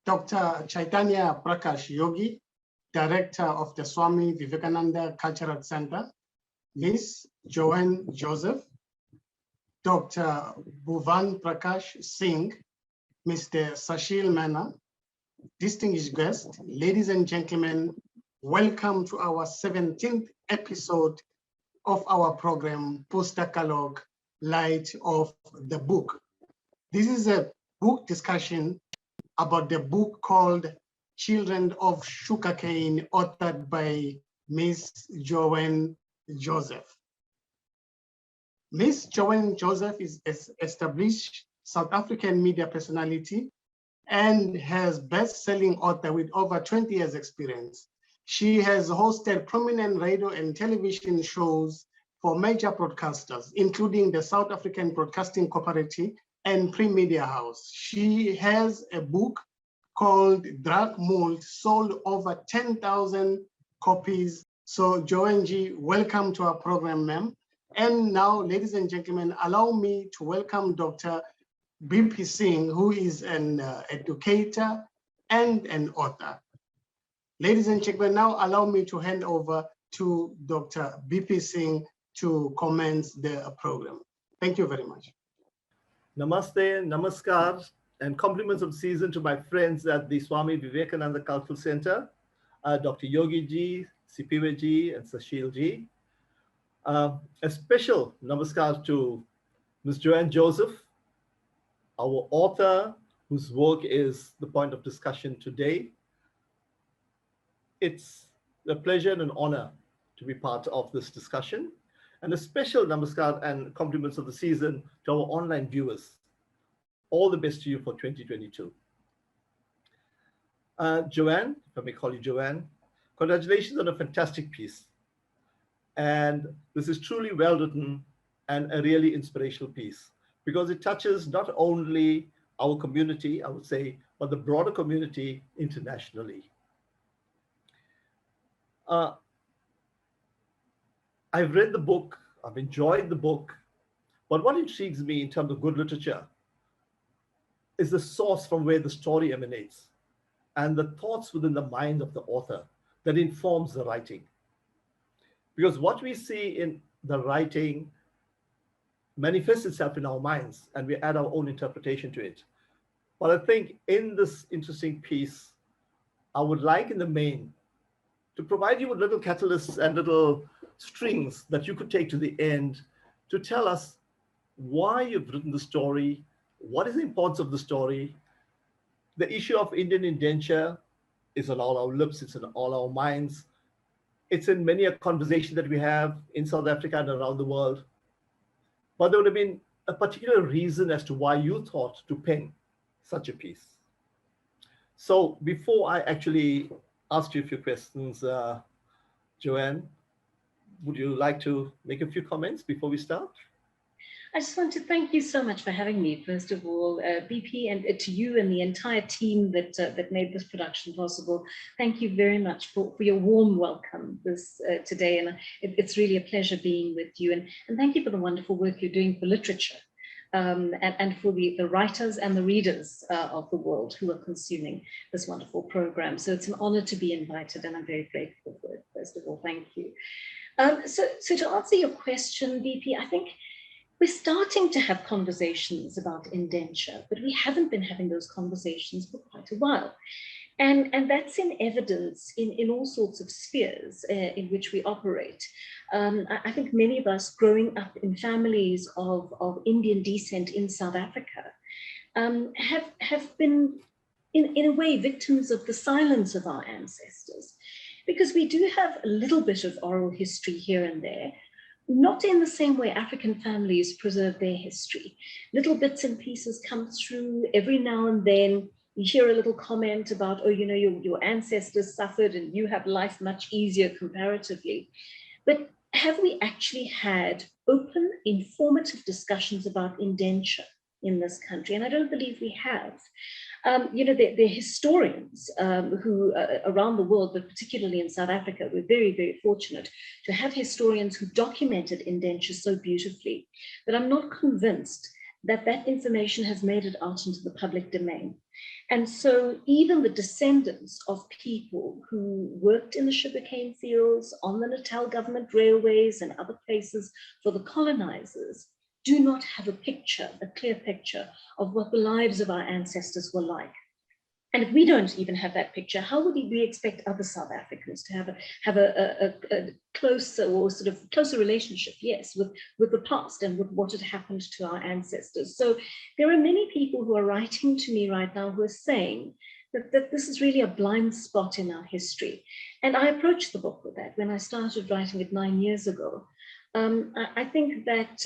Dr. Chaitanya Prakash Yogi, Director of the Swami Vivekananda Cultural Center, Ms. Joanne Joseph, Dr. Bhuvan Prakash Singh, Mr. Sashil Mena, distinguished guests, ladies and gentlemen, welcome to our 17th episode of our program, Pustakalok Light of the Book. This is a book discussion about the book called Children of Sugarcane, authored by Ms. Joanne Joseph. Ms. Joanne Joseph is an established South African media personality and has best-selling author with over 20 years experience. She has hosted prominent radio and television shows for major broadcasters, including the South African Broadcasting Cooperative and Pre-Media House. She has a book called Drug Mold, sold over 10,000 copies. So Joanne G, welcome to our program, ma'am. And now, ladies and gentlemen, allow me to welcome Dr. BP Singh, who is an educator and an author. Ladies and gentlemen, now allow me to hand over to Dr. BP Singh to commence the program. Thank you very much. Namaste, namaskar, and compliments of season to my friends at the Swami Vivekananda Cultural Center, Dr. Yogi Ji, Sipiwe Ji, and Sashil Ji. A special namaskar to Ms. Joanne Joseph, our author, whose work is the point of discussion today. It's a pleasure and an honor to be part of this discussion. And a special namaskar and compliments of the season to our online viewers. All the best to you for 2022. Joanne, if I may call you Joanne, congratulations on a fantastic piece. And this is truly well written and a really inspirational piece because it touches not only our community, I would say, but the broader community internationally. I've read the book, I've enjoyed the book, but what intrigues me in terms of good literature is the source from where the story emanates and the thoughts within the mind of the author that informs the writing. Because what we see in the writing manifests itself in our minds and we add our own interpretation to it. But I think in this interesting piece, I would like in the main to provide you with little catalysts and little strings that you could take to the end to tell us why you've written the story, what is the importance of the story. The issue of Indian indenture is on all our lips, it's on all our minds. It's in many a conversation that we have in South Africa and around the world. But there would have been a particular reason as to why you thought to pen such a piece. So before I actually ask you a few questions, Joanne, would you like to make a few comments before we start? I just want to thank you so much for having me, first of all, BP, and to you and the entire team that made this production possible. Thank you very much for your warm welcome today. And it's really a pleasure being with you. And thank you for the wonderful work you're doing for literature and for the writers and the readers of the world who are consuming this wonderful program. So it's an honor to be invited, and I'm very grateful for it. First of all, thank you. So to answer your question, BP, I think we're starting to have conversations about indenture, but we haven't been having those conversations for quite a while. And that's in evidence in all sorts of spheres in which we operate. I think many of us growing up in families of Indian descent in South Africa have been, in a way, victims of the silence of our ancestors, because we do have a little bit of oral history here and there, not in the same way African families preserve their history. Little bits and pieces come through every now and then. You hear a little comment about, oh, you know, your ancestors suffered and you have life much easier comparatively. But have we actually had open, informative discussions about indenture in this country? And I don't believe we have. You know, they're historians who around the world, but particularly in South Africa, we're very, very fortunate to have historians who documented indenture so beautifully. But I'm not convinced that that information has made it out into the public domain. And so even the descendants of people who worked in the sugarcane fields, on the Natal government railways and other places for the colonizers, do not have a picture, a clear picture of what the lives of our ancestors were like. And if we don't even have that picture, how would we expect other South Africans to have a closer or sort of closer relationship, yes, with the past and with what had happened to our ancestors? So there are many people who are writing to me right now who are saying that this is really a blind spot in our history. And I approached the book with that when I started writing it 9 years ago. I think that,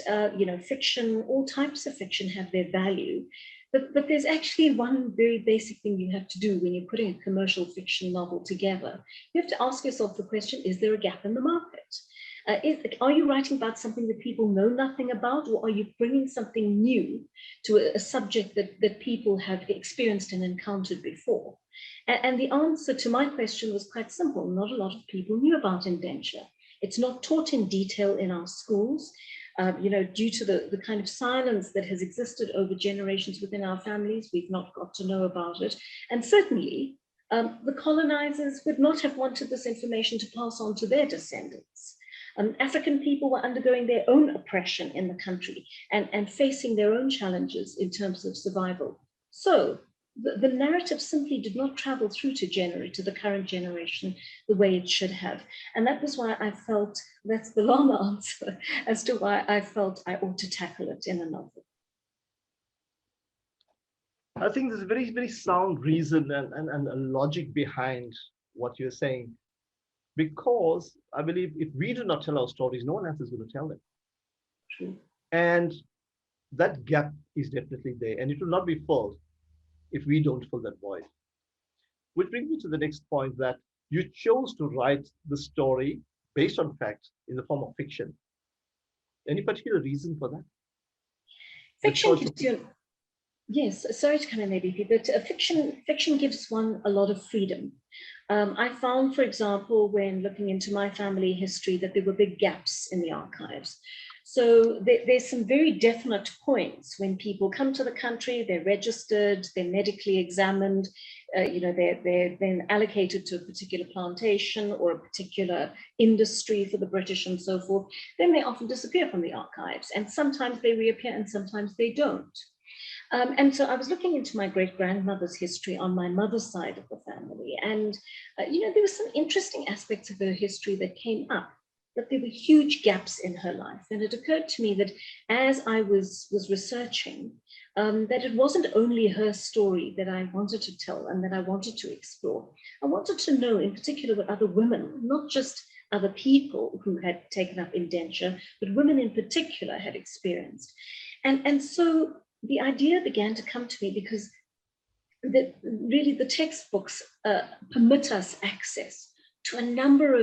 fiction, all types of fiction have their value. But there's actually one very basic thing you have to do when you're putting a commercial fiction novel together. You have to ask yourself the question, is there a gap in the market? Are you writing about something that people know nothing about, or are you bringing something new to a subject that people have experienced and encountered before? And the answer to my question was quite simple. Not a lot of people knew about indenture. It's not taught in detail in our schools. Due to the kind of silence that has existed over generations within our families, we've not got to know about it. And certainly, the colonizers would not have wanted this information to pass on to their descendants. African people were undergoing their own oppression in the country and facing their own challenges in terms of survival. So the narrative simply did not travel through to the current generation the way it should have. And that was why I felt, that's the long answer as to why I felt I ought to tackle it in a novel. I think there's a very, very sound reason and a logic behind what you're saying. Because I believe if we do not tell our stories, no one else is going to tell them. True. And that gap is definitely there, and it will not be filled if we don't fill that void. Which brings me to the next point, that you chose to write the story based on fact in the form of fiction. Any particular reason for that? Fiction gives you, yes, sorry to come in there, BP, but fiction gives one a lot of freedom. I found, for example, when looking into my family history, that there were big gaps in the archives. So there's some very definite points when people come to the country, they're registered, they're medically examined, they're then allocated to a particular plantation or a particular industry for the British and so forth. Then they often disappear from the archives, and sometimes they reappear and sometimes they don't. And so I was looking into my great-grandmother's history on my mother's side of the family. And, there were some interesting aspects of her history that came up, but there were huge gaps in her life. And it occurred to me that as I was researching, that it wasn't only her story that I wanted to tell and that I wanted to explore. I wanted to know in particular what other women, not just other people who had taken up indenture, but women in particular had experienced. And so the idea began to come to me because really the textbooks permit us access to a number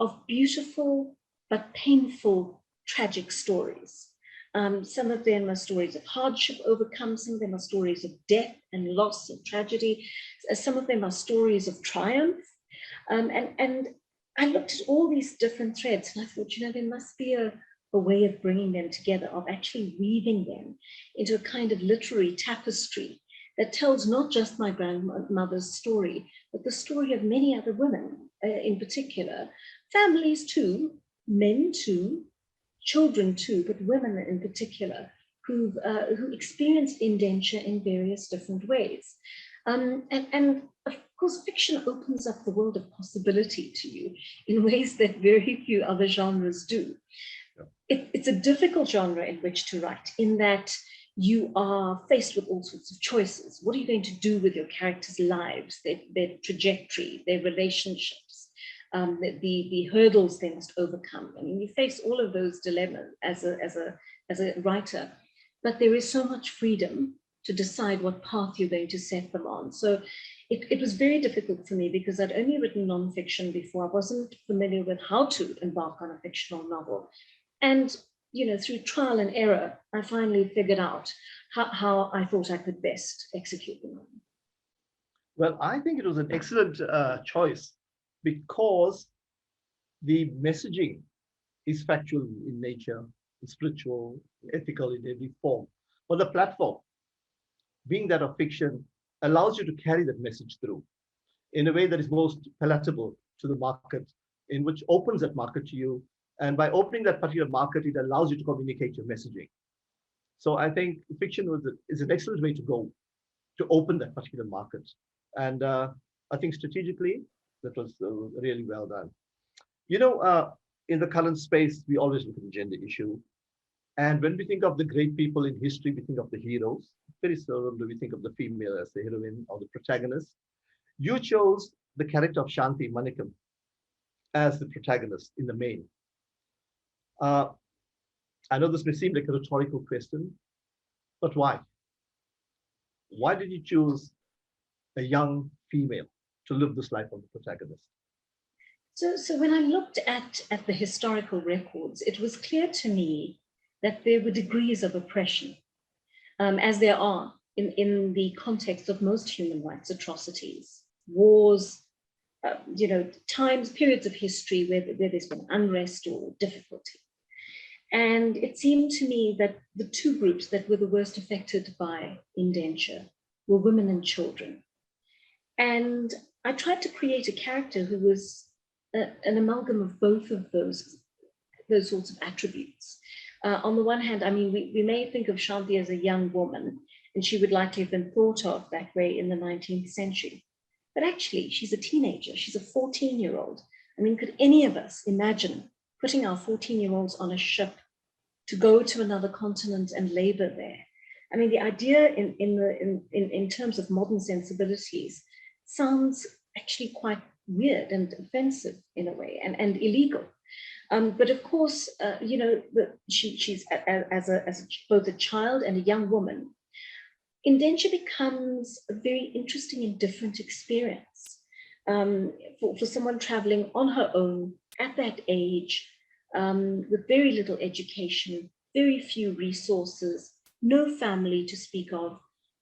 of beautiful but painful, tragic stories. Some of them are stories of hardship overcome, some of them are stories of death and loss and tragedy, some of them are stories of triumph. And I looked at all these different threads and I thought, there must be a way of bringing them together, of actually weaving them into a kind of literary tapestry that tells not just my grandmother's story, but the story of many other women in particular, families too, men too, children too, but women in particular, who experienced indenture in various different ways. And of course, fiction opens up the world of possibility to you in ways that very few other genres do. It's a difficult genre in which to write, in that you are faced with all sorts of choices. What are you going to do with your characters' lives, their trajectory, their relationships, the hurdles they must overcome? I mean, you face all of those dilemmas as a writer, but there is so much freedom to decide what path you're going to set them on. So it was very difficult for me because I'd only written nonfiction before. I wasn't familiar with how to embark on a fictional novel. And, through trial and error, I finally figured out how I thought I could best execute the novel. Well, I think it was an excellent choice because the messaging is factual in nature, it's spiritual, ethical in every form. But the platform, being that of fiction, allows you to carry that message through in a way that is most palatable to the market, in which opens that market to you. And by opening that particular market, it allows you to communicate your messaging. So I think fiction is an excellent way to go to open that particular market. And I think strategically, that was really well done. You know, in the current space, we always look at the gender issue. And when we think of the great people in history, we think of the heroes. Very seldom do we think of the female as the heroine or the protagonist. You chose the character of Shanti Manikam as the protagonist in the main. I know this may seem like a rhetorical question, but why? Why did you choose a young female to live this life of the protagonist? So when I looked at the historical records, it was clear to me that there were degrees of oppression, as there are in the context of most human rights atrocities, wars, periods of history where there's been unrest or difficulty. And it seemed to me that the two groups that were the worst affected by indenture were women and children. And I tried to create a character who was an amalgam of both of those sorts of attributes. On the one hand, I mean, we may think of Shanti as a young woman, and she would likely have been thought of that way in the 19th century. But actually, she's a teenager. She's a 14-year-old. I mean, could any of us imagine putting our 14-year-olds on a ship to go to another continent and labor there? I mean, the idea in terms of modern sensibilities sounds actually quite weird and offensive in a way, and illegal. But of course, she's as both a child and a young woman. Indenture becomes a very interesting and different experience for someone traveling on her own at that age, with very little education, very few resources, no family to speak of,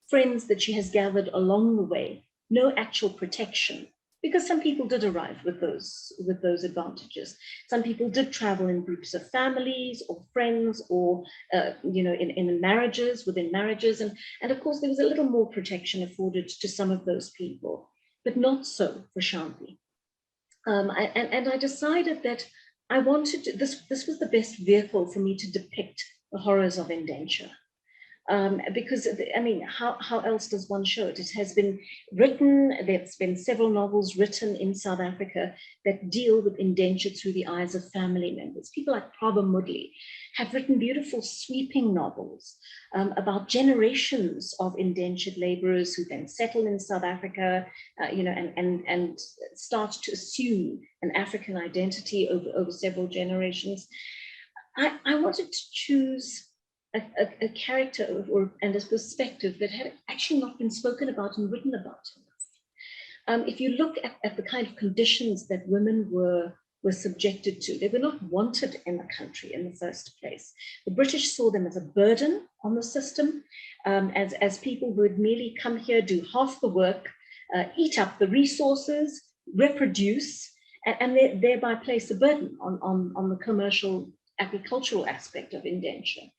friends that she has gathered along the way, no actual protection. Because some people did arrive with those advantages. Some people did travel in groups of families or friends, or in marriages, within marriages, and of course there was a little more protection afforded to some of those people, but not so for Shanti. And I decided that I wanted to, this was the best vehicle for me to depict the horrors of indenture. Because, I mean, how else does one show it? It has been written, there's been several novels written in South Africa that deal with indenture through the eyes of family members. People like Prabha Mudli have written beautiful sweeping novels about generations of indentured laborers who then settle in South Africa, and start to assume an African identity over several generations. I wanted to choose a character and a perspective that had actually not been spoken about and written about enough. If you look at the kind of conditions that women were subjected to, they were not wanted in the country in the first place. The British saw them as a burden on the system, as people who would merely come here, do half the work, eat up the resources, reproduce, and thereby place a burden on the commercial agricultural aspect of indenture.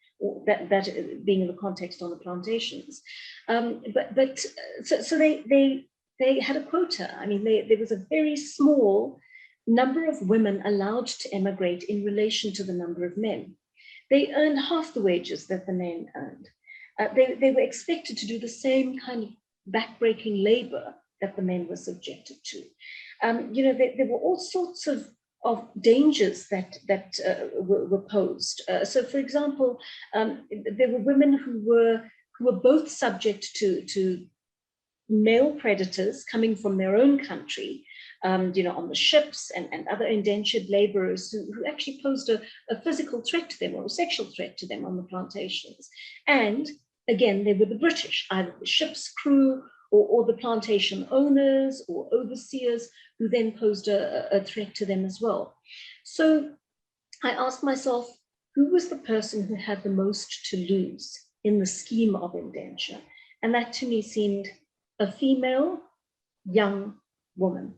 That being in the context on the plantations, so they had a quota. I mean, there was a very small number of women allowed to emigrate in relation to the number of men. They earned half the wages that the men earned. They were expected to do the same kind of backbreaking labor that the men were subjected to. There were all sorts of dangers that were posed. So, for example, there were women who were both subject to male predators coming from their own country, on the ships, and other indentured laborers who actually posed a physical threat to them or a sexual threat to them on the plantations. And again, they were the British, either the ship's crew or the plantation owners or overseers, who then posed a threat to them as well. So I asked myself, who was the person who had the most to lose in the scheme of indenture? And that to me seemed a female, young woman.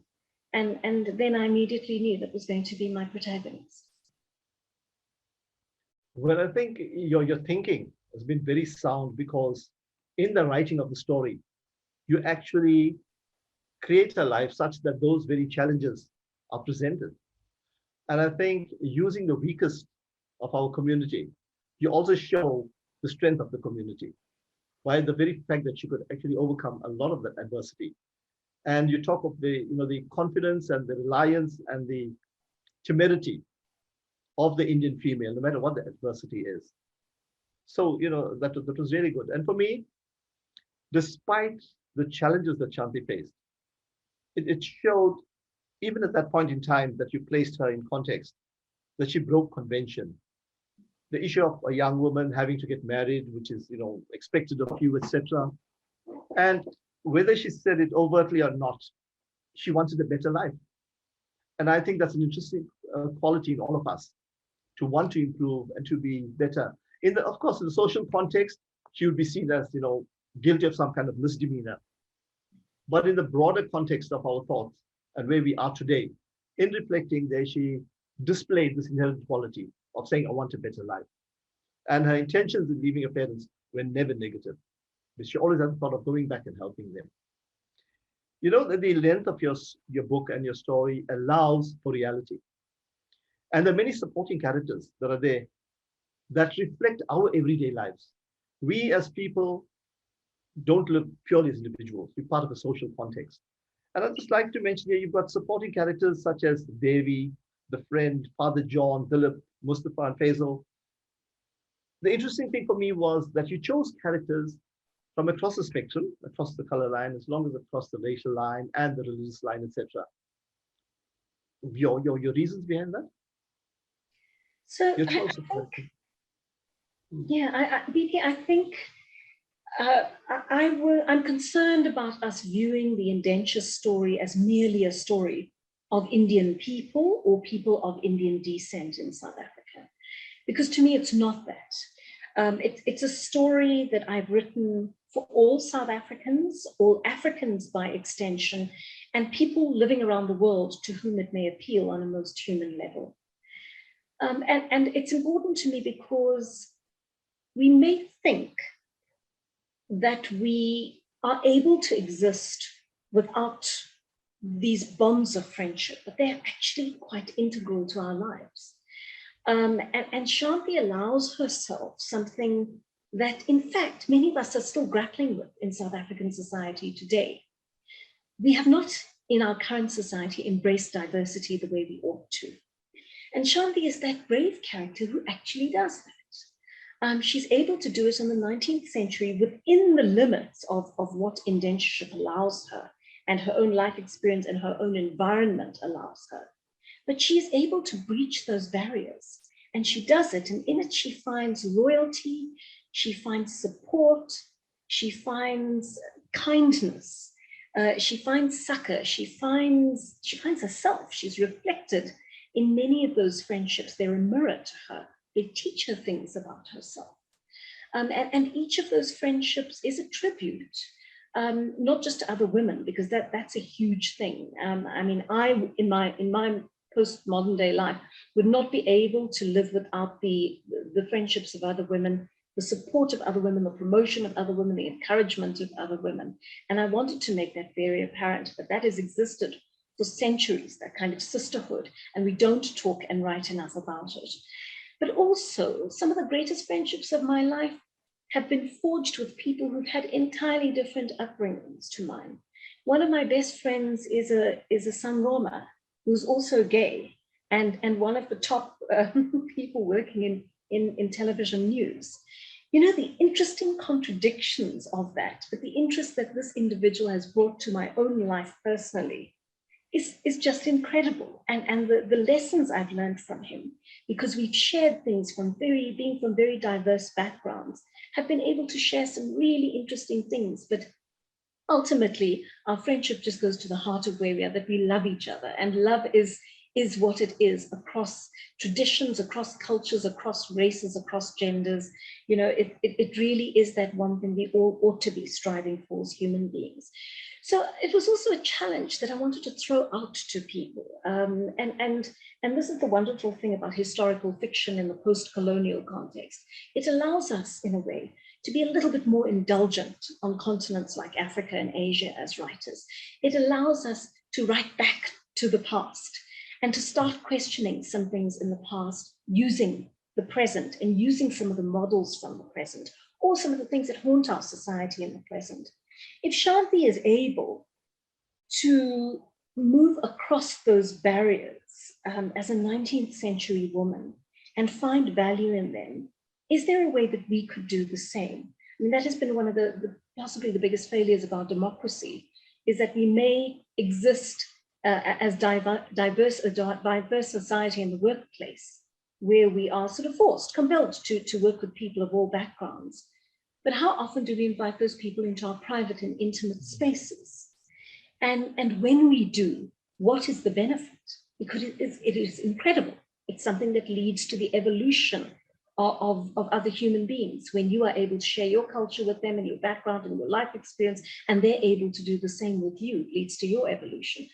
And then I immediately knew that was going to be my protagonist. Well, I think your thinking has been very sound, because in the writing of the story, you actually create a life such that those very challenges are presented. And I think using the weakest of our community, you also show the strength of the community by the very fact that you could actually overcome a lot of that adversity. And you talk of the confidence and the reliance and the temerity of the Indian female, no matter what the adversity is. So, that was really good. And for me, despite the challenges that Shanti faced, it showed, even at that point in time that you placed her in context, that she broke convention. The issue of a young woman having to get married, which is, expected of you, etc. And whether she said it overtly or not, she wanted a better life. And I think that's an interesting quality in all of us, to want to improve and to be better. Of course, in the social context, she would be seen as, guilty of some kind of misdemeanor. But in the broader context of our thoughts and where we are today, in reflecting there, she displayed this inherent quality of saying, I want a better life. And her intentions in leaving her parents were never negative, but she always had the thought of going back and helping them. You know that the length of your book and your story allows for reality. And there are many supporting characters that are there that reflect our everyday lives. We as people don't live purely as individuals. We're part of a social context. And I'd just like to mention here, you've got supporting characters such as Devi, the friend, Father John, Dilip, Mustafa, and Faisal. The interesting thing for me was that you chose characters from across the spectrum, across the color line, as long as across the racial line and the religious line, etc. Your reasons behind that? So Your choice BP, I think I'm concerned about us viewing the indenture story as merely a story of Indian people or people of Indian descent in South Africa, because to me it's not that. It's a story that I've written for all South Africans, all Africans by extension, and people living around the world to whom it may appeal on a most human level. And it's important to me because we may think that we are able to exist without these bonds of friendship, but they're actually quite integral to our lives. And Shanti allows herself something that, in fact, many of us are still grappling with in South African society today. We have not, in our current society, embraced diversity the way we ought to. And Shanti is that brave character who actually does that. She's able to do it in the 19th century within the limits of what indentureship allows her, and her own life experience and her own environment allows her. But she is able to breach those barriers, and she does it. And in it, she finds loyalty, she finds support, she finds kindness, she finds succor, she finds herself. She's reflected in many of those friendships. They're a mirror to her. They teach her things about herself. And each of those friendships is a tribute, not just to other women, because that's a huge thing. I mean, I, in my post-modern day life, would not be able to live without the friendships of other women, the support of other women, the promotion of other women, the encouragement of other women. And I wanted to make that very apparent, that has existed for centuries, that kind of sisterhood, and we don't talk and write enough about it. But also, some of the greatest friendships of my life have been forged with people who've had entirely different upbringings to mine. One of my best friends is a Sangoma, who's also gay, and one of the top people working in television news. You know, the interesting contradictions of that, but the interest that this individual has brought to my own life personally is just incredible. And the lessons I've learned from him, because we've shared things being from very diverse backgrounds, have been able to share some really interesting things. But ultimately, our friendship just goes to the heart of where we are, that we love each other. And love is what it is across traditions, across cultures, across races, across genders. You know, it really is that one thing we all ought to be striving for as human beings. So it was also a challenge that I wanted to throw out to people. And this is the wonderful thing about historical fiction in the post-colonial context. It allows us, in a way, to be a little bit more indulgent on continents like Africa and Asia as writers. It allows us to write back to the past and to start questioning some things in the past using the present and using some of the models from the present or some of the things that haunt our society in the present. If Shanti is able to move across those barriers as a 19th century woman and find value in them, is there a way that we could do the same? I mean, that has been one of possibly the biggest failures of our democracy, is that we may exist as diverse society in the workplace, where we are sort of forced, compelled to work with people of all backgrounds. But how often do we invite those people into our private and intimate spaces? And when we do, what is the benefit? Because it is incredible. It's something that leads to the evolution of other human beings. When you are able to share your culture with them and your background and your life experience, and they're able to do the same with you, it leads to your evolution.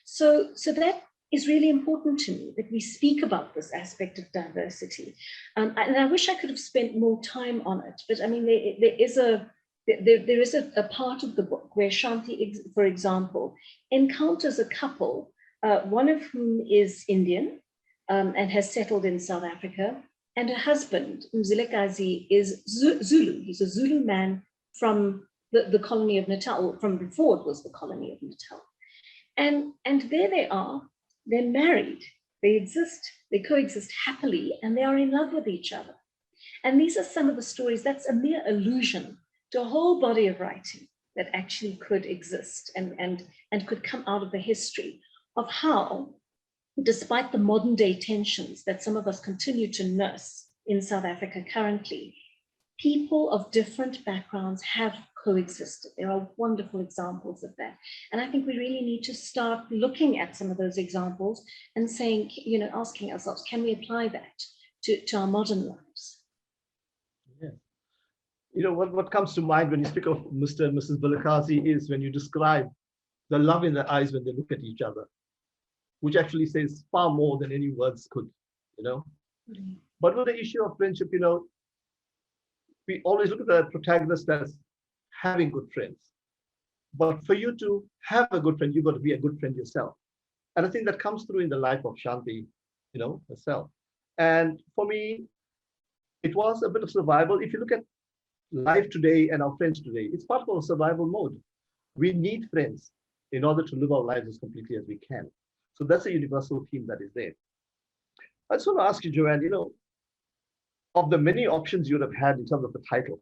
So that is really important to me, that we speak about this aspect of diversity. And I wish I could have spent more time on it, but I mean, there is a part of the book where Shanti, for example, encounters a couple, one of whom is Indian and has settled in South Africa, and her husband, Mzilikazi, is Zulu. He's a Zulu man from the colony of Natal, from before it was the colony of Natal. And there they are, they're married, they exist, they coexist happily, and they are in love with each other. And these are some of the stories, that's a mere allusion to a whole body of writing that actually could exist and could come out of the history of how, despite the modern day tensions that some of us continue to nurse in South Africa currently, people of different backgrounds have coexisted. There are wonderful examples of that. And I think we really need to start looking at some of those examples and saying, asking ourselves, can we apply that to our modern lives? Yeah. What comes to mind when you speak of Mr. and Mrs. Vilakazi is when you describe the love in their eyes when they look at each other, which actually says far more than any words could, Mm-hmm. But with the issue of friendship, we always look at the protagonist as having good friends. But for you to have a good friend, you've got to be a good friend yourself. And I think that comes through in the life of Shanti, herself. And for me, it was a bit of survival. If you look at life today and our friends today, it's part of our survival mode. We need friends in order to live our lives as completely as we can. So that's a universal theme that is there. I just want to ask you, Joanne, of the many options you would have had in terms of the title,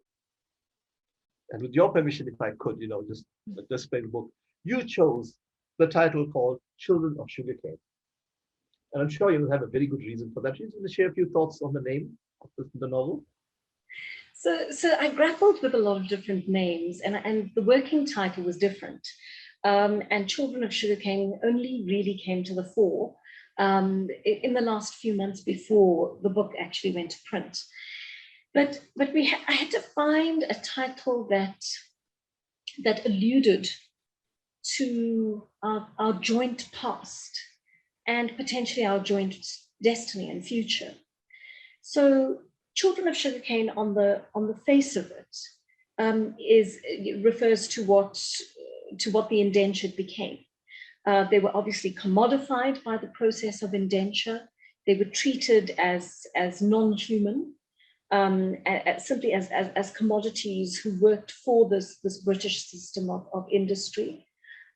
and with your permission, if I could, just display the book, you chose the title called Children of Sugarcane. And I'm sure you'll have a very good reason for that. You want to share a few thoughts on the name of the novel? So I grappled with a lot of different names, and the working title was different. And Children of Sugarcane only really came to the fore in the last few months before the book actually went to print. But I had to find a title that alluded to our joint past and potentially our joint destiny and future. So Children of Sugarcane, on the face of it, refers to what the indentured became. They were obviously commodified by the process of indenture. They were treated as non-human, simply as commodities who worked for this British system of industry,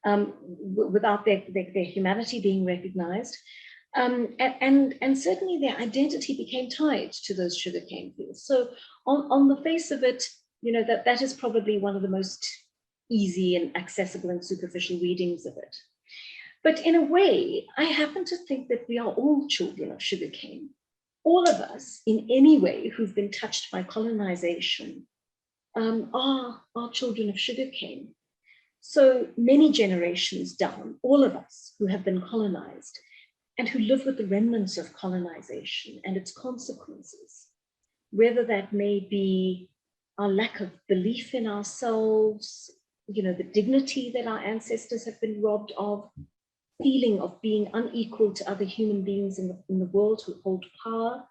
without their humanity being recognized. And certainly their identity became tied to those sugarcane fields. So on the face of it, that is probably one of the most easy and accessible and superficial readings of it. But in a way, I happen to think that we are all children of sugarcane. All of us, in any way, who've been touched by colonization, are children of sugarcane. So many generations down, all of us who have been colonized and who live with the remnants of colonization and its consequences, whether that may be our lack of belief in ourselves, the dignity that our ancestors have been robbed of, feeling of being unequal to other human beings in the world who hold power,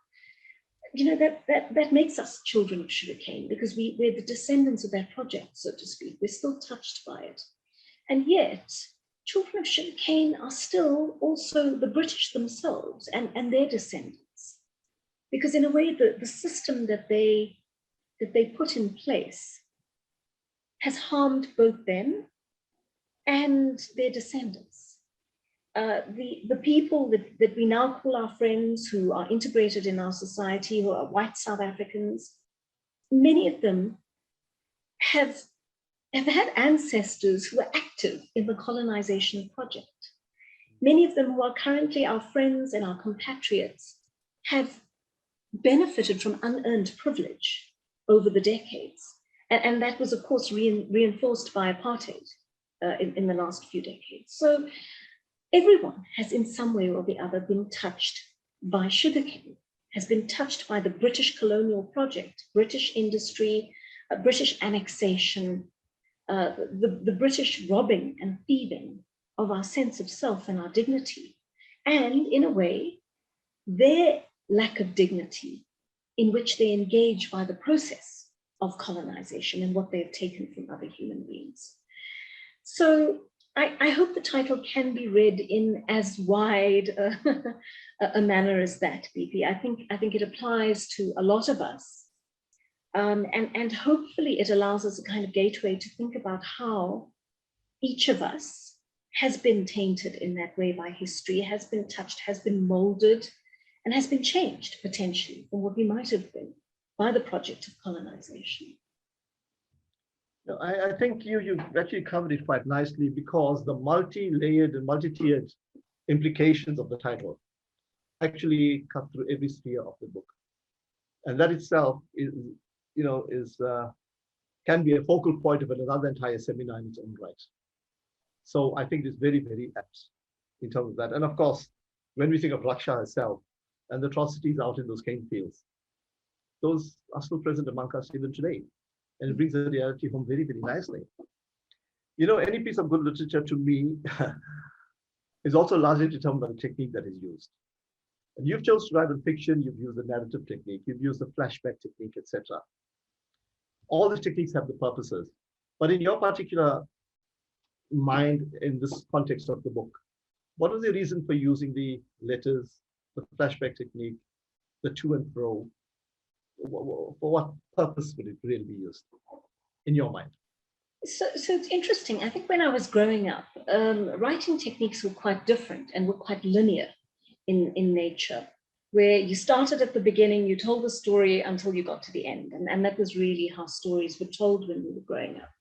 that makes us children of sugarcane, because we're the descendants of that project, so to speak. We're still touched by it. And yet, children of sugarcane are still also the British themselves and their descendants. Because in a way, the system that they put in place has harmed both them and their descendants. The people that we now call our friends, who are integrated in our society, who are white South Africans, many of them have had ancestors who were active in the colonization project. Many of them who are currently our friends and our compatriots have benefited from unearned privilege over the decades. And that was, of course, reinforced by apartheid in the last few decades. So everyone has in some way or the other been touched by sugarcane, has been touched by the British colonial project, British industry, British annexation, the British robbing and thieving of our sense of self and our dignity. And in a way, their lack of dignity in which they engage by the process of colonization and what they've taken from other human beings. So I hope the title can be read in as wide a manner as that, BP. I think it applies to a lot of us. And hopefully it allows us a kind of gateway to think about how each of us has been tainted in that way by history, has been touched, has been molded, and has been changed potentially from what we might have been by the project of colonization. No, I think you actually covered it quite nicely, because the multi-layered and multi-tiered implications of the title actually cut through every sphere of the book. And that itself is, can be a focal point of another entire seminar in its own right. So I think it's very, very apt in terms of that. And of course, when we think of Raksha herself and the atrocities out in those cane fields, those are still present among us even today. And it brings the reality home very, very nicely. Any piece of good literature to me is also largely determined by the technique that is used. And you've chosen to write in fiction, you've used the narrative technique, you've used the flashback technique, etc. All these techniques have the purposes. But in your particular mind, in this context of the book, what was the reason for using the letters, the flashback technique, the to and fro? For what purpose would it really be used in your mind? So it's interesting. I think when I was growing up, writing techniques were quite different and were quite linear in nature, where you started at the beginning, you told the story until you got to the end. And that was really how stories were told when we were growing up.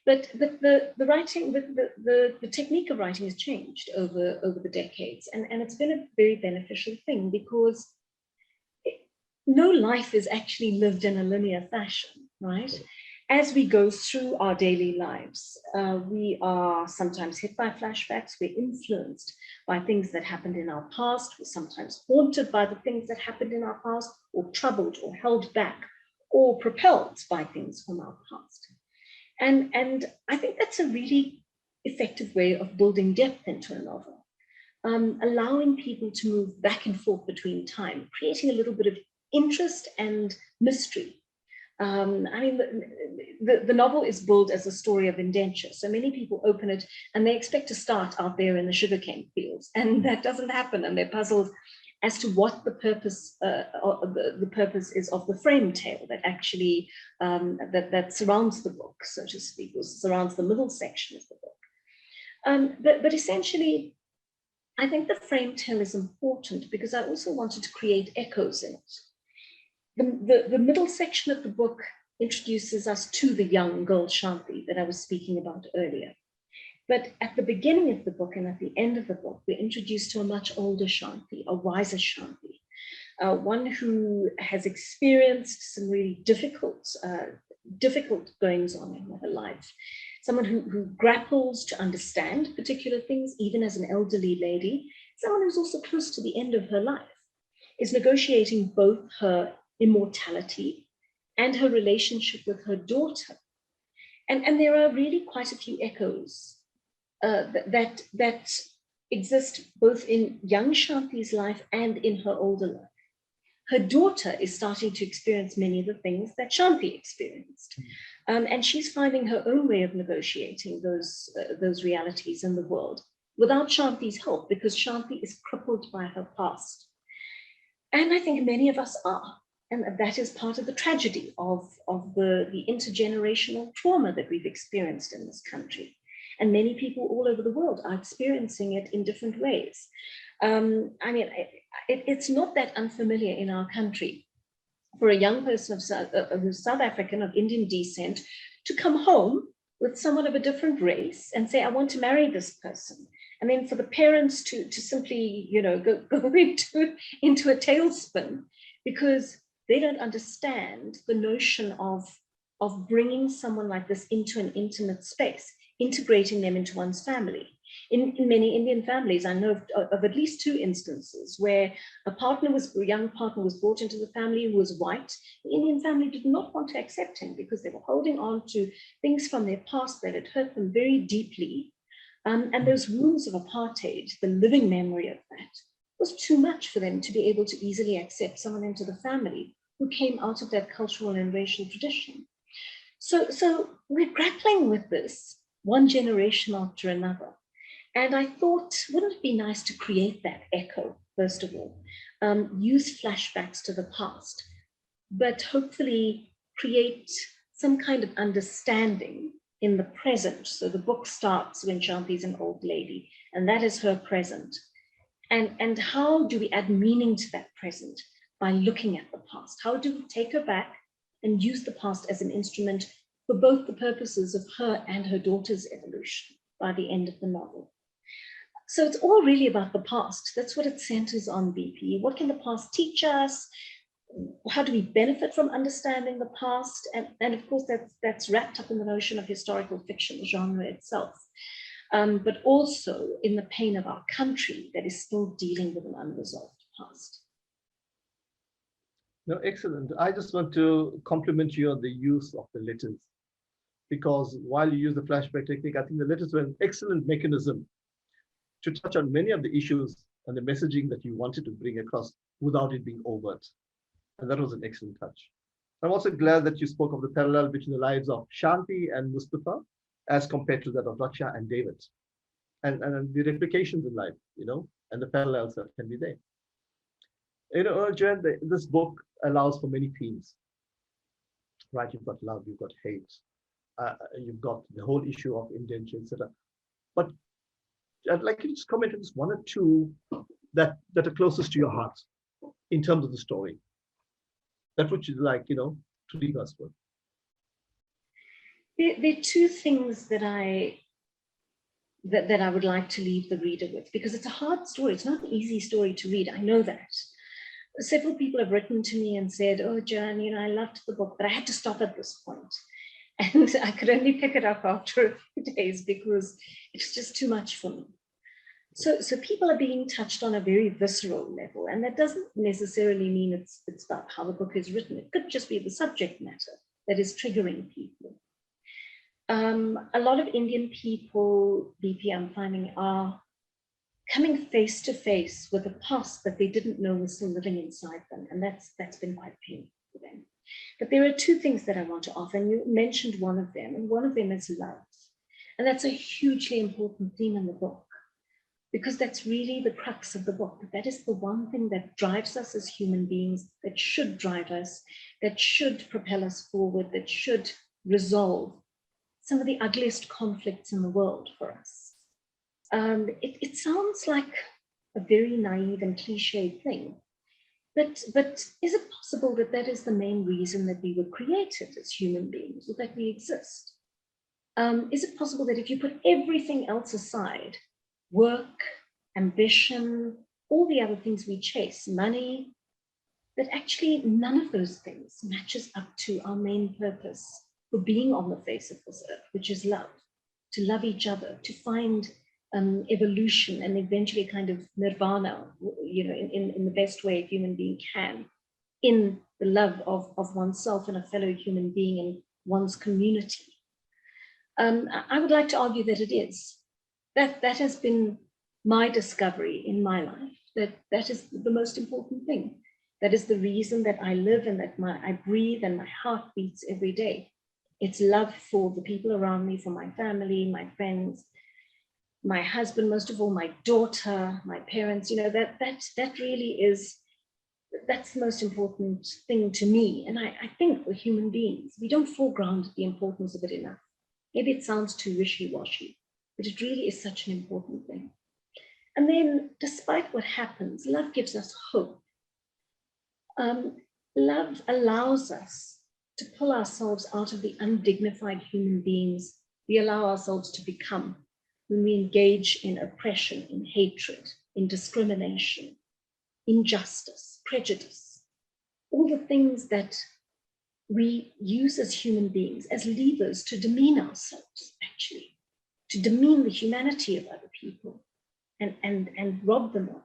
But the writing, the technique of writing has changed over the decades. And it's been a very beneficial thing, because no life is actually lived in a linear fashion, right? As we go through our daily lives, we are sometimes hit by flashbacks, we're influenced by things that happened in our past, we're sometimes haunted by the things that happened in our past, or troubled or held back or propelled by things from our past. And I think that's a really effective way of building depth into a novel, allowing people to move back and forth between time, creating a little bit of interest and mystery. The novel is billed as a story of indenture. So many people open it and they expect to start out there in the sugarcane fields, and that doesn't happen. And they're puzzled as to what the purpose is of the frame tale that actually that surrounds the book, so to speak, or surrounds the middle section of the book. But essentially, I think the frame tale is important because I also wanted to create echoes in it. The middle section of the book introduces us to the young girl Shanti that I was speaking about earlier. But at the beginning of the book and at the end of the book, we're introduced to a much older Shanti, a wiser Shanti, one who has experienced some really difficult goings on in her life, someone who grapples to understand particular things, even as an elderly lady, someone who's also close to the end of her life, is negotiating both her immortality and her relationship with her daughter. And there are really quite a few echoes that exist both in young Shanti's life and in her older life. her daughter is starting to experience many of the things that Shanti experienced. And she's finding her own way of negotiating those realities in the world without Shanti's help, because Shanti is crippled by her past. And I think many of us are. And that is part of the tragedy of the intergenerational trauma that we've experienced in this country. And many people all over the world are experiencing it in different ways. I mean, it's not that unfamiliar in our country for a young person who's South African, of Indian descent, to come home with someone of a different race and say, I want to marry this person. And then for the parents to simply, you know, go into a tailspin, because they don't understand the notion of bringing someone like this into an intimate space, integrating them into one's family. In many Indian families, I know of at least 2 instances where a young partner was brought into the family who was white. The Indian family did not want to accept him because they were holding on to things from their past that had hurt them very deeply. And those wounds of apartheid, the living memory of that, was too much for them to be able to easily accept someone into the family who came out of that cultural and racial tradition. So we're grappling with this one generation after another. And I thought, wouldn't it be nice to create that echo, first of all, use flashbacks to the past, but hopefully create some kind of understanding in the present. So the book starts when Shanti's an old lady, and that is her present. And how do we add meaning to that present? By looking at the past. How do we take her back and use the past as an instrument for both the purposes of her and her daughter's evolution by the end of the novel? So it's all really about the past. That's what it centers on, BP. What can the past teach us? How do we benefit from understanding the past? And of course, that's wrapped up in the notion of historical fiction, the genre itself, but also in the pain of our country that is still dealing with an unresolved past. No, excellent. I just want to compliment you on the use of the letters, because while you use the flashback technique, I think the letters were an excellent mechanism to touch on many of the issues and the messaging that you wanted to bring across without it being overt. And that was an excellent touch. I'm also glad that you spoke of the parallel between the lives of Shanti and Mustafa as compared to that of Raksha and David, and the replications in life, you know, and the parallels that can be there. You know, Joanne, this book allows for many themes, right? You've got love, you've got hate, you've got the whole issue of indenture, etc. But I'd like you to just comment on just 1 or 2 that are closest to your heart in terms of the story. That would you like, you know, to leave us with. There are 2 things that I would like to leave the reader with, because it's a hard story. It's not an easy story to read. I know that. Several people have written to me and said, oh, Joanne, you know, I loved the book, but I had to stop at this point. And I could only pick it up after a few days because it's just too much for me. So people are being touched on a very visceral level, and that doesn't necessarily mean it's about how the book is written. It could just be the subject matter that is triggering people. A lot of Indian people, BP, I'm finding, are coming face to face with a past that they didn't know was still living inside them, and that's been quite painful for them. But there are 2 things that I want to offer, and you mentioned one of them, and one of them is love. And that's a hugely important theme in the book, because that's really the crux of the book. That is the one thing that drives us as human beings, that should drive us, that should propel us forward, that should resolve some of the ugliest conflicts in the world for us. It sounds like a very naive and cliched thing, but is it possible that that is the main reason that we were created as human beings, or that we exist? Is it possible that if you put everything else aside, work, ambition, all the other things we chase, money, that actually none of those things matches up to our main purpose for being on the face of this earth, which is love, to love each other, to find evolution and eventually kind of nirvana, you know, in the best way a human being can, in the love of oneself and a fellow human being and one's community. I would like to argue that it is. That has been my discovery in my life, that is the most important thing. That is the reason that I live and that I breathe and my heart beats every day. It's love for the people around me, for my family, my friends, my husband, most of all, my daughter, my parents. You know, that really is, that's the most important thing to me. And I think we're human beings. We don't foreground the importance of it enough. Maybe it sounds too wishy-washy, but it really is such an important thing. And then, despite what happens, love gives us hope. Love allows us to pull ourselves out of the undignified human beings we allow ourselves to become when we engage in oppression, in hatred, in discrimination, injustice, prejudice, all the things that we use as human beings, as levers to demean ourselves, actually, to demean the humanity of other people and rob them of it.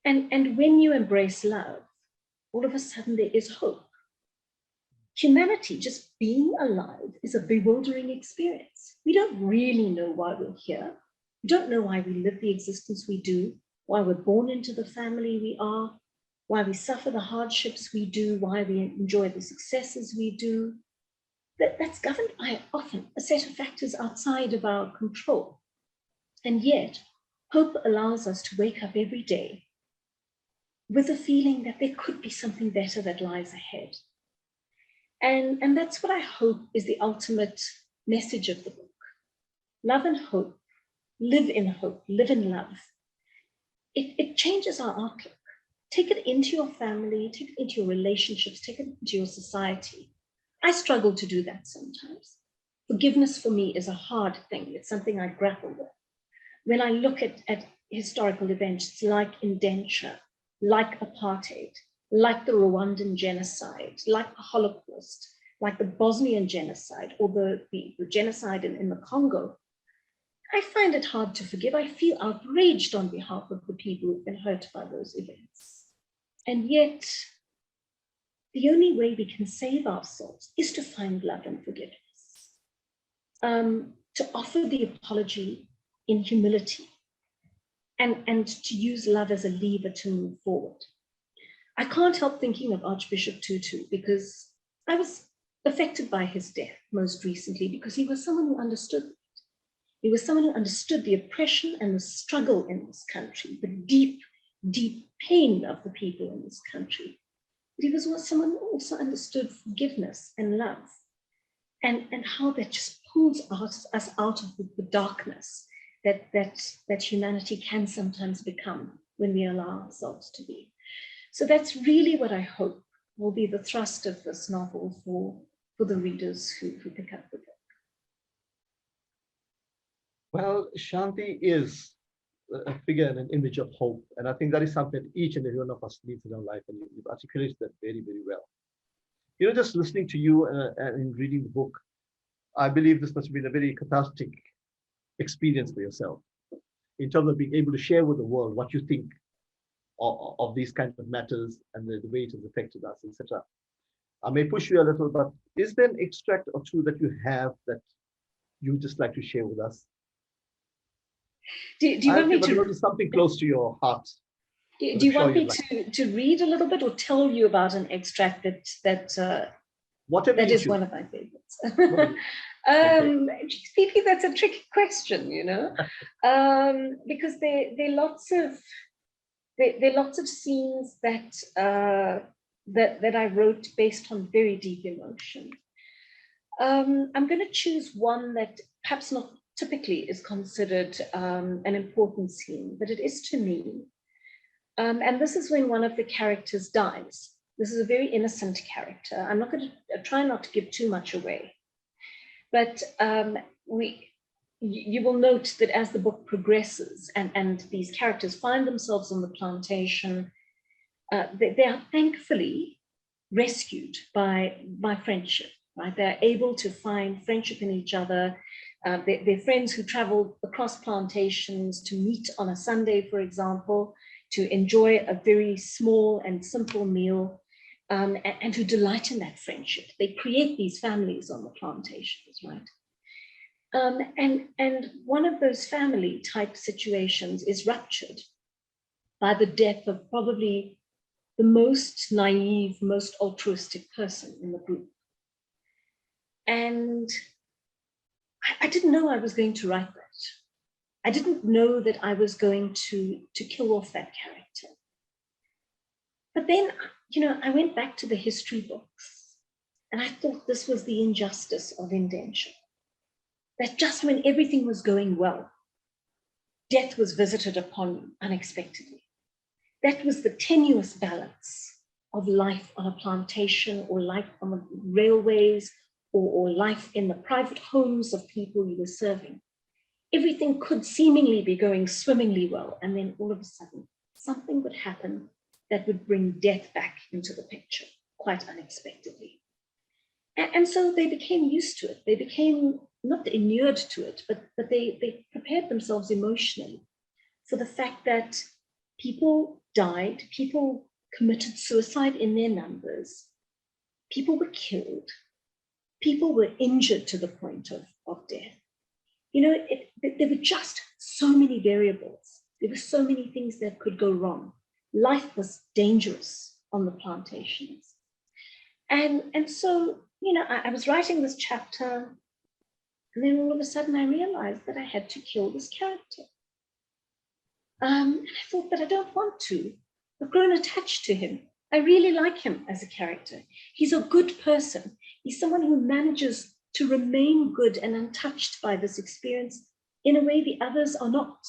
And when you embrace love, all of a sudden there is hope. Humanity, just being alive, is a bewildering experience. We don't really know why we're here. We don't know why we live the existence we do, why we're born into the family we are, why we suffer the hardships we do, why we enjoy the successes we do. That's governed by often a set of factors outside of our control. And yet, hope allows us to wake up every day with a feeling that there could be something better that lies ahead. And that's what I hope is the ultimate message of the book. Love and hope, live in love. It changes our outlook. Take it into your family, take it into your relationships, take it into your society. I struggle to do that sometimes. Forgiveness for me is a hard thing. It's something I grapple with. When I look at historical events like indenture, like apartheid, like the Rwandan genocide, like the Holocaust, like the Bosnian genocide, or the genocide in the Congo, I find it hard to forgive. I feel outraged on behalf of the people who've been hurt by those events. And yet, the only way we can save ourselves is to find love and forgiveness, to offer the apology in humility, and to use love as a lever to move forward. I can't help thinking of Archbishop Tutu because I was affected by his death most recently, because he was someone who understood it. He was someone who understood the oppression and the struggle in this country, the deep, deep pain of the people in this country. But he was someone who also understood forgiveness and love, and how that just pulls us out of the darkness that humanity can sometimes become when we allow ourselves to be. So that's really what I hope will be the thrust of this novel for the readers who pick up the book. Well, Shanti is a figure and an image of hope. And I think that is something that each and every one of us needs in our life. And you've articulated that very, very well. You know, just listening to you and reading the book, I believe this must have been a very cathartic experience for yourself in terms of being able to share with the world what you think of these kinds of matters and the way it has affected us, etc. I may push you a little, but is there an extract or two that you have that you just like to share with us? Do you want me to something close to your heart? Do you want me to read a little bit, or tell you about an extract that is one of my favorites? PP, that's a tricky question, you know, because there are lots of scenes that I wrote based on very deep emotion. I'm going to choose one that perhaps not typically is considered an important scene, but it is to me. And this is when one of the characters dies. This is a very innocent character. I'm not going to try not to give too much away, but you will note that as the book progresses and these characters find themselves on the plantation, they are thankfully rescued by friendship, right? They're able to find friendship in each other. They're friends who travel across plantations to meet on a Sunday, for example, to enjoy a very small and simple meal, and who delight in that friendship. They create these families on the plantations, right? And one of those family type situations is ruptured by the death of probably the most naive, most altruistic person in the group. And I didn't know I was going to write that. I didn't know that I was going to kill off that character. But then, I went back to the history books and I thought this was the injustice of indenture. That just when everything was going well, death was visited upon you unexpectedly. That was the tenuous balance of life on a plantation or life on the railways or life in the private homes of people you were serving. Everything could seemingly be going swimmingly well, and then all of a sudden, something would happen that would bring death back into the picture, quite unexpectedly. And so they became used to it. They became not inured to it, but they prepared themselves emotionally for the fact that people died, people committed suicide in their numbers, people were killed, people were injured to the point of death. There were just so many variables. There were so many things that could go wrong. Life was dangerous on the plantations. And so, I was writing this chapter, and then all of a sudden I realized that I had to kill this character. And I thought that I don't want to. I've grown attached to him. I really like him as a character. He's a good person. He's someone who manages to remain good and untouched by this experience in a way the others are not.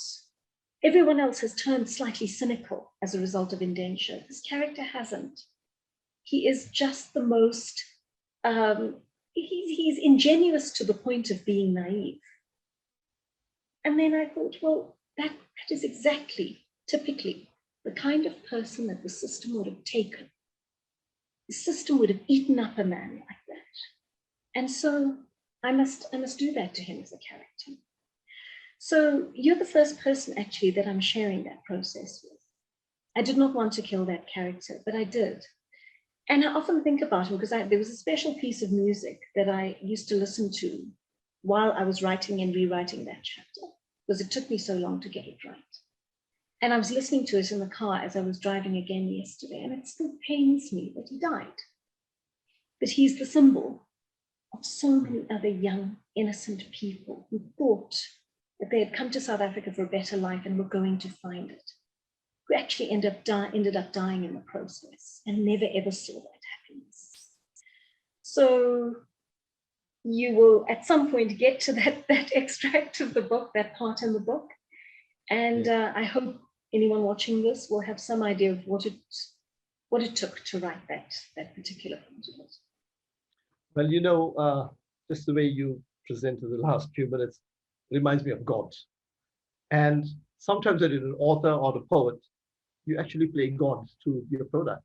Everyone else has turned slightly cynical as a result of indenture. This character hasn't. He is just the most, he's ingenuous to the point of being naive. And then I thought, well, that is exactly, typically, the kind of person that the system would have taken. The system would have eaten up a man like that. And so I must do that to him as a character. So you're the first person actually that I'm sharing that process with. I did not want to kill that character, but I did. And I often think about him because there was a special piece of music that I used to listen to while I was writing and rewriting that chapter, because it took me so long to get it right. And I was listening to it in the car as I was driving again yesterday, and it still pains me that he died. But he's the symbol of so many other young, innocent people who thought that they had come to South Africa for a better life and were going to find it, who actually ended up dying in the process and never ever saw that happiness. So you will at some point get to that extract of the book, that part in the book. And I hope anyone watching this will have some idea of what it took to write that particular part of it. Well, just the way you presented the last few minutes reminds me of God. And sometimes when you're an author or a poet, you actually play God to your product.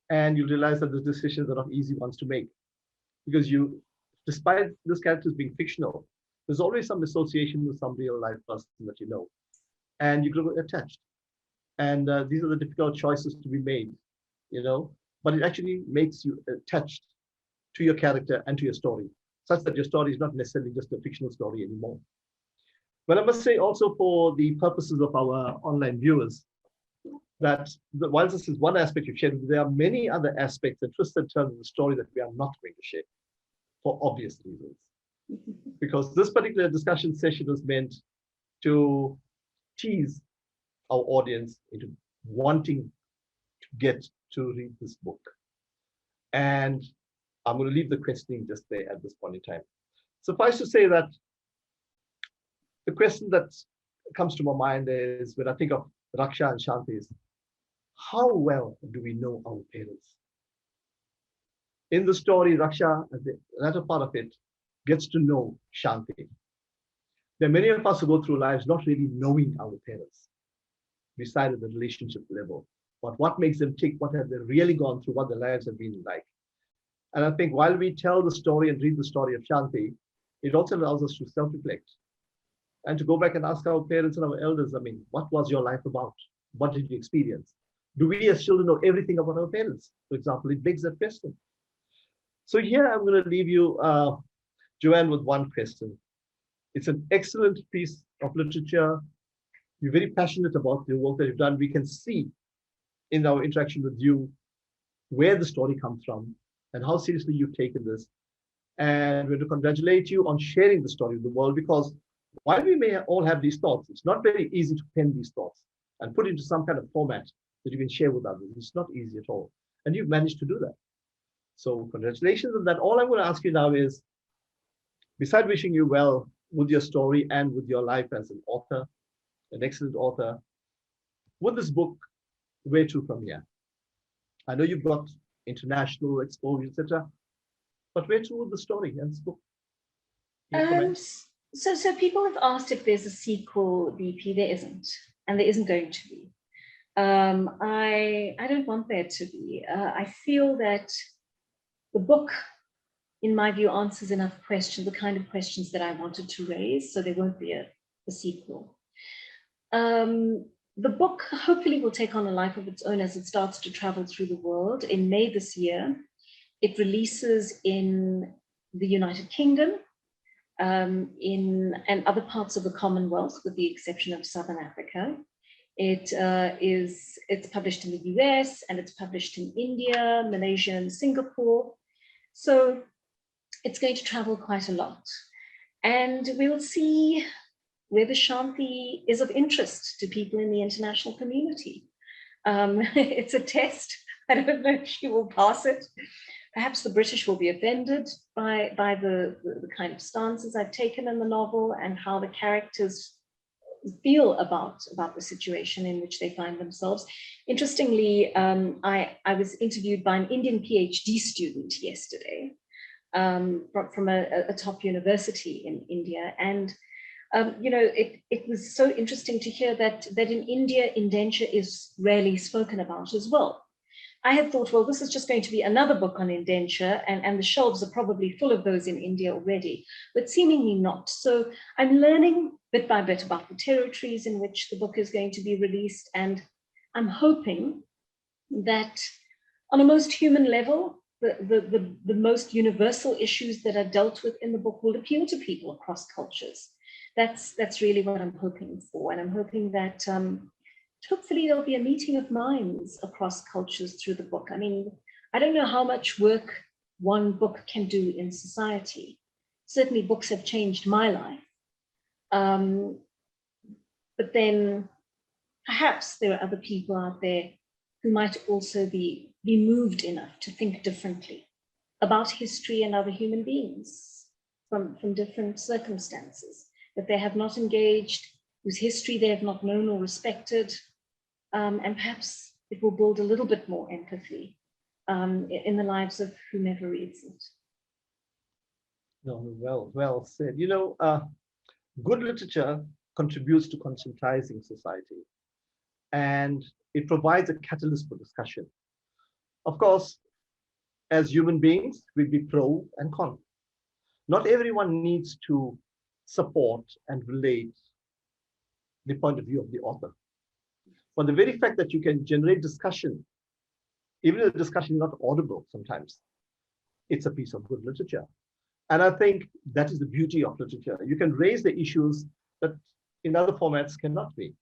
And you realize that the decisions are not easy ones to make. Because despite this characters being fictional, there's always some association with some real life person that you know. And you grow attached. And these are the difficult choices to be made, but it actually makes you attached to your character and to your story, such that your story is not necessarily just a fictional story anymore. But I must say also for the purposes of our online viewers, that while this is one aspect you've shared, there are many other aspects and twists and turns of the story that we are not going to share for obvious reasons. Because this particular discussion session was meant to tease our audience into wanting to get to read this book. And I'm going to leave the questioning just there at this point in time. Suffice to say that the question that comes to my mind is, when I think of Raksha and Shanti, is how well do we know our parents? In the story, Raksha, at the latter part of it, gets to know Shanti. There are many of us who go through lives not really knowing our parents, beside at the relationship level. But what makes them tick? What have they really gone through? What their lives have been like? And I think while we tell the story and read the story of Shanti, it also allows us to self-reflect and to go back and ask our parents and our elders, what was your life about? What did you experience? Do we as children know everything about our parents? For example, it begs that question. So here I'm going to leave you, Joanne, with one question. It's an excellent piece of literature. You're very passionate about the work that you've done. We can see in our interaction with you where the story comes from and how seriously you've taken this. And we're to congratulate you on sharing the story with the world, because while we may all have these thoughts, it's not very easy to pen these thoughts and put into some kind of format that you can share with others. It's not easy at all. And you've managed to do that. So congratulations on that. All I'm going to ask you now is, besides wishing you well with your story and with your life as an author, an excellent author, with this book, where to from here? I know you've got international exposure, etc., but where to with the story and this book? So people have asked if there's a sequel, BP. There isn't, and there isn't going to be. I don't want there to be. I feel that the book, in my view, answers enough questions, the kind of questions that I wanted to raise, so there won't be a sequel. The book hopefully will take on a life of its own as it starts to travel through the world. In May this year, it releases in the United Kingdom, and other parts of the Commonwealth, with the exception of Southern Africa. It's published in the US, and it's published in India, Malaysia, and Singapore. So it's going to travel quite a lot. And we'll see whether Shanti is of interest to people in the international community. It's a test. I don't know if she will pass it. Perhaps the British will be offended by the kind of stances I've taken in the novel and how the characters feel about the situation in which they find themselves. Interestingly, I was interviewed by an Indian PhD student yesterday from a top university in India. And it was so interesting to hear that in India, indenture is rarely spoken about as well. I had thought, well, this is just going to be another book on indenture, and the shelves are probably full of those in India already, but seemingly not. So I'm learning bit by bit about the territories in which the book is going to be released, and I'm hoping that on a most human level, the most universal issues that are dealt with in the book will appeal to people across cultures. That's really what I'm hoping for, and I'm hoping that hopefully there'll be a meeting of minds across cultures through the book. I mean, I don't know how much work one book can do in society. Certainly books have changed my life. But then perhaps there are other people out there who might also be moved enough to think differently about history and other human beings from different circumstances that they have not engaged, whose history they have not known or respected. And perhaps it will build a little bit more empathy in the lives of whomever reads it. No, well said. Good literature contributes to conscientizing society, and it provides a catalyst for discussion. Of course, as human beings, we'll be pro and con. Not everyone needs to support and relate the point of view of the author. But the very fact that you can generate discussion, even if the discussion is not audible sometimes, it's a piece of good literature. And I think that is the beauty of literature. You can raise the issues that in other formats cannot be.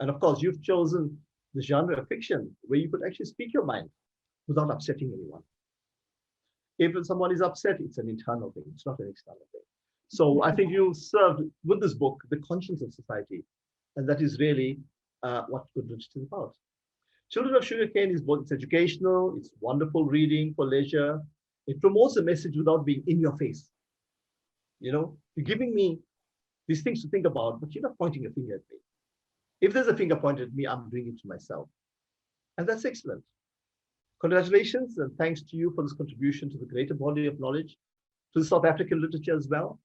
And of course, you've chosen the genre of fiction where you could actually speak your mind without upsetting anyone. If someone is upset, it's an internal thing, it's not an external thing. So I think you served with this book the conscience of society. And that is really what good literature is about. Children of Sugarcane is both, it's educational, it's wonderful reading for leisure. It promotes a message without being in your face. You're giving me these things to think about, but you're not pointing a finger at me. If there's a finger pointed at me, I'm doing it to myself. And that's excellent. Congratulations, and thanks to you for this contribution to the greater body of knowledge, to the South African literature as well.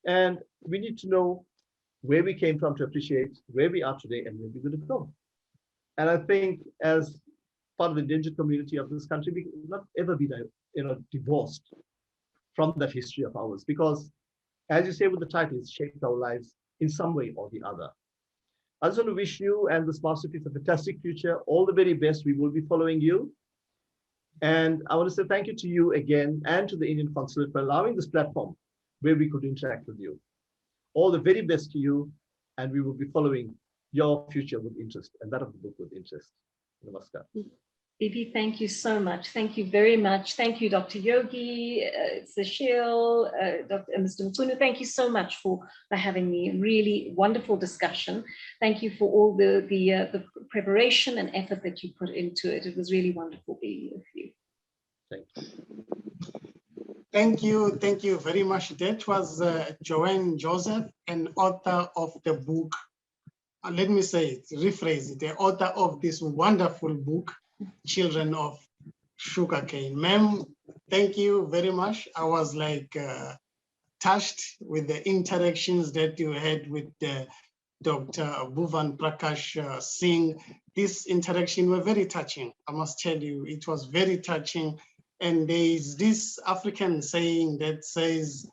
And we need to know where we came from to appreciate where we are today and where we're going to go. And I think as part of the endangered community of this country, we will not ever be divorced from that history of ours, because as you say with the title, it's shaped our lives in some way or the other. I just want to wish you and this masterpiece a fantastic future, all the very best. We will be following you. And I want to say thank you to you again and to the Indian Consulate for allowing this platform where we could interact with you. All the very best to you, and we will be following your future with interest and that of the book with interest. Namaskar. BP, thank you so much. Thank you very much. Thank you, Dr. Yogi, Sashil, Mr. Mfunu. Thank you so much for having me. Really wonderful discussion. Thank you for all the preparation and effort that you put into it. It was really wonderful being with you. Thank you. Thank you very much. That was Joanne Joseph, an author of the book. Let me say it, rephrase it, the author of this wonderful book, Children of Sugarcane. Ma'am, thank you very much. I was like touched with the interactions that you had with Dr. Bhuvan Prakash Singh. This interaction were very touching. I must tell you, it was very touching. And there is this African saying that says,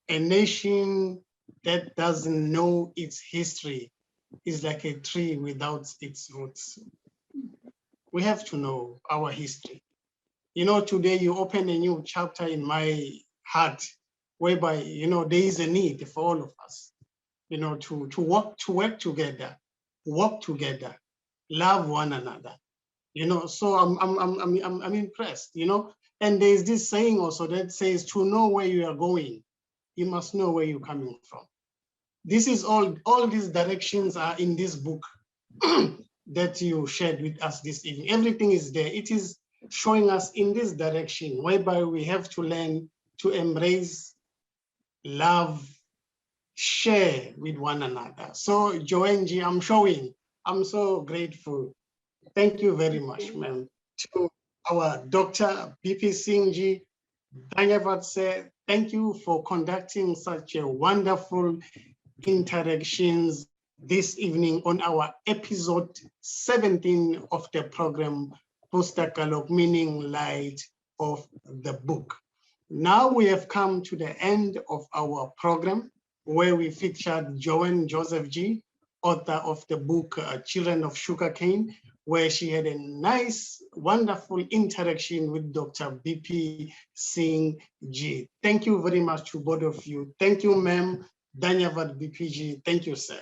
a nation that doesn't know its history is like a tree without its roots. We have to know our history. You know, today you open a new chapter in my heart, whereby, you know, there is a need for all of us, you know, to work together, love one another, you know. So I'm impressed, you know. And there's this saying also that says, to know where you are going, you must know where you're coming from. This is all these directions are in this book that you shared with us this evening. Everything is there. It is showing us in this direction, whereby we have to learn to embrace, love, share with one another. So Joanne Ji, I'm so grateful. Thank you very much, ma'am. To our Dr. BP Singh Ji, Dhanyavad said, thank you for conducting such a wonderful interactions this evening on our episode 17 of the program, Pustakalok, meaning light of the book. Now we have come to the end of our program, where we featured Joanne Joseph G, author of the book, Children of Sugarcane, where she had a nice, wonderful interaction with Dr. BP Singh G. Thank you very much to both of you. Thank you, ma'am. Dhanyavad BPG, thank you, sir.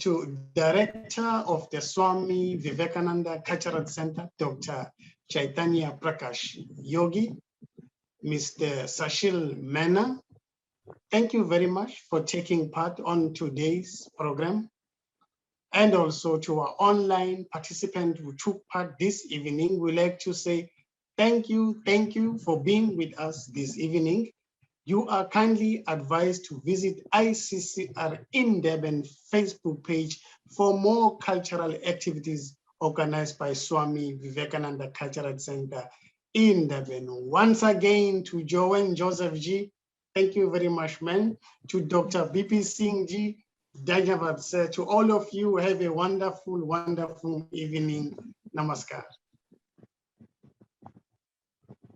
To Director of the Swami Vivekananda Cultural Center, Dr. Chaitanya Prakash Yogi, Mr. Sashil Mena, thank you very much for taking part on today's program. And also to our online participant who took part this evening, we'd like to say thank you for being with us this evening. You are kindly advised to visit ICCR in Durban Facebook page for more cultural activities organized by Swami Vivekananda Cultural Center in Durban. Once again, to Joanne Joseph G, thank you very much, man. To Dr. BP Singh G, Dhanyavad sir. To all of you, have a wonderful, wonderful evening. Namaskar.